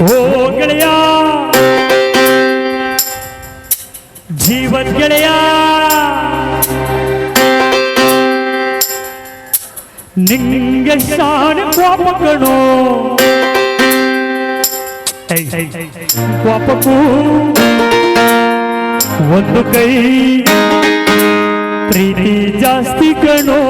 ಓ ಗೆಳೆಯ ಜೀವನ್ ಗೆಳೆಯ ನಿಂಗೆ ಶಾನೆ ಕೋಪಗಳು ಕೋಪಕ್ಕೂ ಒಂದು ಕೈ ಪ್ರೀತಿ ಜಾಸ್ತಿ ಕಣೋ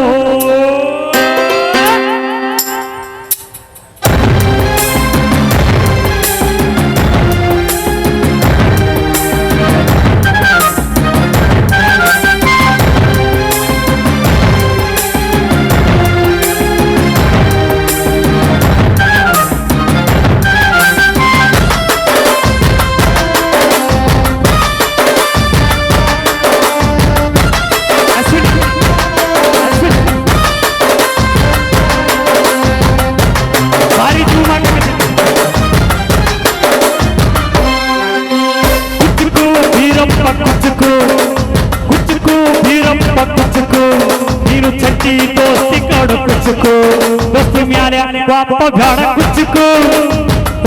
ಪಾಪ ಬೇಡ ಕುಚ್ಚುಕು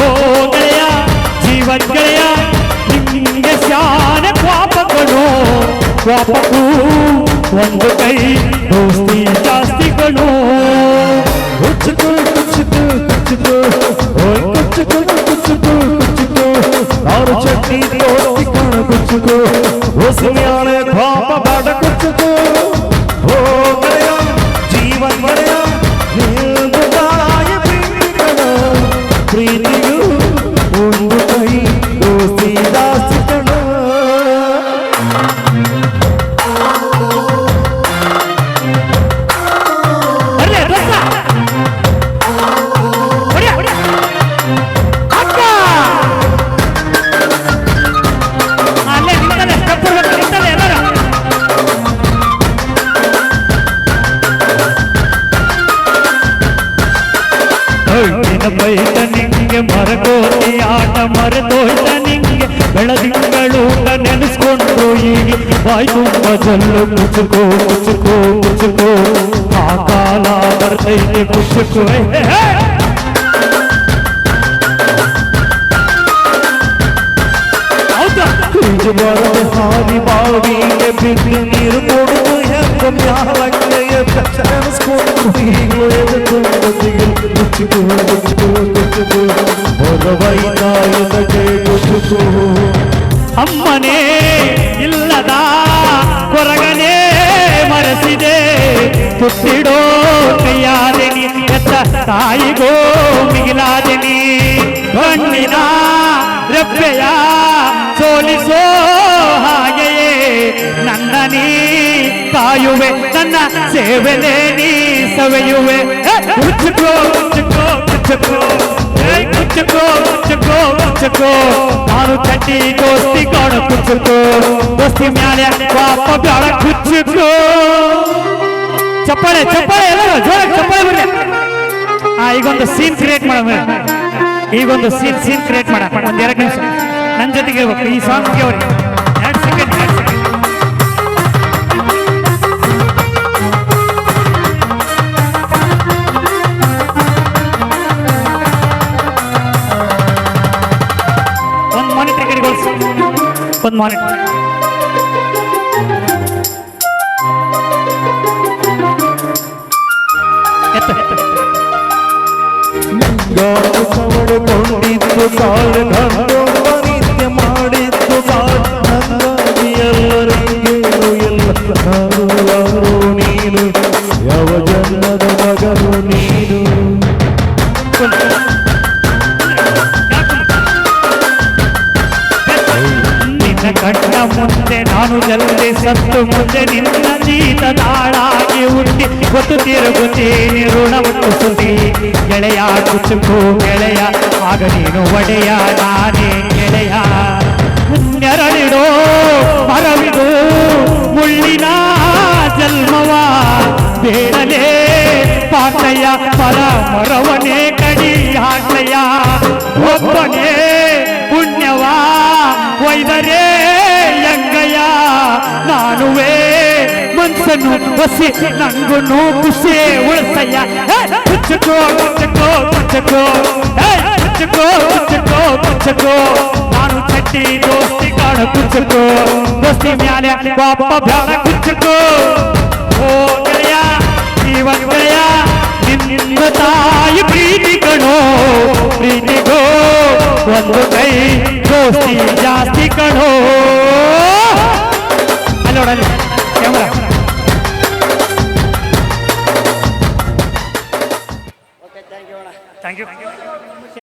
ಓ ಗೆಳೆಯ ಜೀವನ್ ಗೆಳೆಯ ನಿಂಗೆ ಶಾನೆ ಪಾಪಗಳು ಪಾಪಕ್ಕೂ ಒಂದು ಕೈ ದೋಸ್ತಿ ಜಾಸ್ತಿಗಳು ಕುಚ್ಚುಕು ಕುಚ್ಚುಕು ಕುಚ್ಚುಕು ಓಯ್ ಕುಚ್ಚುಕು ಕುಚ್ಚುಕು ಕುಚ್ಚುಕು ಅವರು ಚಟ್ನಿ ದೋಸ್ತಿ ಕಣ ಕುಚ್ಚುಕು ದೋಸ್ತಿಯಾನೆ ಪಾಪ ಬೇಡ ಕುಚ್ಚುಕು ಓ ಗೆಳೆಯ ಜೀವನ್ ಗೆಳೆಯ ಪ್ರೀತಿಯು ಒಂದು ಕೈ ದೋಸ್ತಿ ಜಾಸ್ತಿ ಕಣ ಬೈತ ನಿಂಗೆ ಮರಗೋತಿ ಆಟ ಮರೆತೋಯ್ತ ನಿಂಗೆ ಬೆಳದಿಂಗಳೂಟ ನೆನೆಸ್ಕೊಂಡು ಈಗ ಬಾಯ್ ತುಂಬ ಜಲ್ಲು ಮುಚ್ಚುಕೋ ಮುಚ್ಚುಕೋ ಮುಚ್ಚುಕೋ ಆ ಕಾಲ ಬರ್ತೈತೆ ಮುಚ್ಚುಕೋ ಬರದೆ ಹಾದಿ ಬಾವಿಗೆ ಬಿದ್ದು ನೀರು ಕೊಡುದು ಮ್ಯಾಲಂಗೆಯ ನೆನೆಸ್ಕೊಂಡು ಅಮ್ಮನೇ ಇಲ್ಲದ ಕೊರಗನೇ ಮರೆಸಿದೆ ತುತ್ತಿಡೋ ಕೈಯಾದೆ ನೀ ಎತ್ತ ತಾಯಿಗೋ ಮಿಗಿಲಾದೆ ನೀ ಕಣ್ಣಿನ ರೆಪ್ಪೆಯ ಸೋಲಿಸೋ ಹಾಗೆಯೇ ನನ್ನ ನೀ ಕಾಯುವೆ ನನ್ನ ಸೇವೆನೇ ನೀ ಸವೆಯುವೆ ಮುಚ್ಚುಕೋ ಮುಚ್ಚುಕೋ ಮುಚ್ಚುಕೋ ಮುಚ್ಚುಕೋ ಮುಚ್ಚುಕೋ ಮುಚ್ಚುಕೋ ನಾನು ಚಟ್ಟಿ ದೋಸ್ತಿ ಕಾಣ ಕುಚ್ಚುಕೋ ದೋಸ್ತಿ ಮ್ಯಾಲೆ ಪಾಪ ಬ್ಯಾಳ ಕುಚ್ಚುಕೋ ಚಪ್ಪಾಳೆ ಚಪ್ಪಾಳೆ ಎಲ್ಲರೂ ಜೋರ ಚಪ್ಪಾಳೆ ಬರ್ರಿ ಈಗೊಂದು ಸೀನ್ ಕ್ರಿಯೇಟ್ ಮಾಡೋಣ ಈಗೊಂದು ಸೀನ್ ಕ್ರಿಯೇಟ್ ಮಾಡ ಒಂದ್ 2 ನಿಮಿಷ ನನ್ನ ಜೊತೆಗೆ ಇರ್ಬೇಕು ಈ ಸಾಂಗ್ಗೆ ಅವ್ರಿ 2 ಸೆಕೆಂಡ್ ಒಂದು ಮಾನಿಟರ್ ಕಡೆಗೊಳಿಸಿ ಒಂದು ಮಾನಿಟರ್ ಕೊಂಡಿದ್ದು ಕಾಳು ನಿತ್ಯ ಮಾಡಿದ್ದು ಎಲ್ಲರಿಗೂ ಎಲ್ಲ ನೀನು ಯಾವ ಜನ್ಮದ ಮಗನು ನೀನು ನಿನ್ನ ಕಣ್ಣ ಮುಂದೆ ನಾನು ಜಲ್ದಿ ಸತ್ತು ಮುಂದೆ ನಿನ್ನ ಜೀತ ನಾಳಾಗಿ ಹುಟ್ಟಿ ಗೊತ್ತು ತಿರುಗುತ್ತೀನಿ ಋಣವನ್ನು ಸುದ್ದಿ ಗೆಳೆಯ ಕುಚ್ಚುಕು ಗೆಳೆಯ ಆಗ ನೀನು ಒಡೆಯ ನಾನೇ ಗೆಳೆಯ ನೆರಳಿಡೋ ಮರವಿದು ಮುಳ್ಳಿನ ಜನ್ಮವ ಬೇಡಲೇ ಪಾಟಯ್ಯ ಪರ ಮರವನೇ ಕಡಿ ಹಾಟಯ್ಯ ಒಬ್ಬನೇ ಪುಣ್ಯವ ಒಯ್ದರೆ ಯಂಗಯ್ಯ ನಾನುವೇ ಮನ್ಸನ್ನು ಬಸಿ ನಂಗುನು ಖುಷಿ ಉಳಿಸಯ್ಯ ಕುಚ್ಚುಕೋ ಕುಚ್ಚುಕೋ ಕುಚ್ಚುಕೋ ಕುಚ್ಚುಕೋ ಕುಚ್ಚುಕೋ ಹುಚ್ಚಕ್ಕೋ ನಾನು ಚಟ್ಟಿ ದೋಸ್ತಿ ಕಾಣ ಕುಚ್ಚಕ್ಕೋ ದೋಸ್ತಿ ಮ್ಯಾಲೆ ಪಾಪ ಬ್ಯಾಡ ಕುಚ್ಚಕ್ಕೋ ಓ ಗೆಳೆಯ ಜೀವನ ಗೆಳೆಯ ನಿನ್ನ ತಾಯಿ ಪ್ರೀತಿ ಕಣೋ ಪ್ರೀತಿಗೋ ಒಂದು ಕೈ ದೋಸ್ತಿ ಜಾಸ್ತಿ ಕಣೋ ಅಲ್ಲಿ ನೋಡಲ್ಲಿ ಕ್ಯಾಮರಾ ಥ್ಯಾಂಕ್ ಯು